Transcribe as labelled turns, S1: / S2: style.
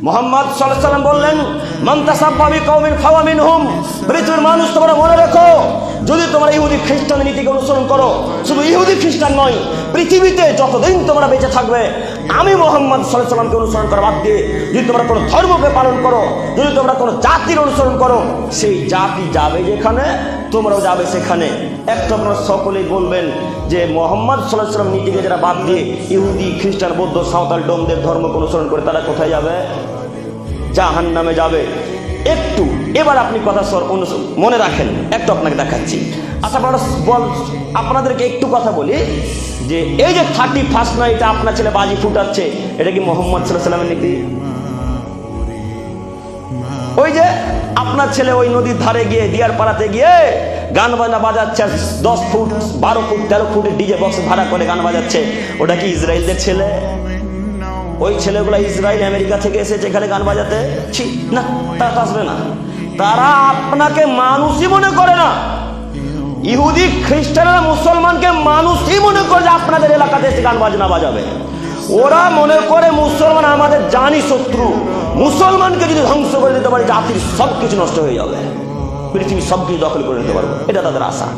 S1: মুহাম্মদ সাল্লাল্লাহু আলাইহি ওয়াসাল্লাম বললেন, মান তাসাব্বা বিকওমিন ফাওয়া মিনহুম। পৃথিবীর মানুষ, তোমরা মনে রেখো, যদি তোমরা ইহুদি খ্রিস্টানের নীতিকে অনুসরণ করো, শুধু ইহুদি খ্রিস্টান নয়, পৃথিবীতে যতদিন তোমরা বেঁচে থাকবে, আমি মুহাম্মদ সাল্লাল্লাহু আলাইহি ওয়াসাল্লামকে অনুসরণ করা বাদ দিয়ে যদি তোমরা কোনো ধর্মকে পালন করো, যদি তোমরা কোনো জাতির অনুসরণ করো, সেই জাতি যাবে যেখানে, তোমরাও যাবে সেখানে। একটা আপনারা সকলেই বলবেন যে মুহাম্মদ সাল্লাল্লাহু আলাইহি ওয়াসাল্লাম নীতিকে যারা বাদ দিয়ে ইহুদি খ্রিস্টান বৌদ্ধ সাঁওতাল ডোমদের ধর্মকে অনুসরণ করে, তারা কোথায় যাবে? জাহান্নামে যাবে। একটু এবার আপনি কথা মনে রাখেন, একটু আপনাকে দেখাচ্ছি। আচ্ছা আপনাদেরকে একটু কথা বলি যে এই যে 31 নাইটে আপনার ছেলে বাজি ফুটাচ্ছে, এটা কি মুহাম্মদ সাল্লাল্লাহু আলাইহি ওয়াসাল্লামের নীতি? ওই যে আপনার ছেলে ওই নদীর ধারে গিয়ে, দিয়ার পাড়াতে গিয়ে গান বাজনা বাজাচ্ছে, 10 ফুট 12 ফুট 13 ফুটের ডিজে বক্স ভাড়া করে গান বাজাচ্ছে, ওটা কি ইসরায়েলদের ছেলে? ওই ছেলেগুলো ইসরায়েল আমেরিকা থেকে এসেছে এখানে গান বাজাতে? না, তারা আসবে না। তারা আপনাকে মানুষই মনে করে না। ইহুদি খ্রিস্টানরা মুসলমানকে মানুষই মনে করে যে আপনাদের এলাকাতে এসে গান বাজনা বাজাবে। ওরা মনে করে মুসলমান আমাদের জানি শত্রু, মুসলমানকে যদি ধ্বংস করে দিতে পারে, জাতির সবকিছু নষ্ট হয়ে যাবে, পৃথিবীর সবকিছু দখল করে নিতে পারবো, এটা তাদের আশা।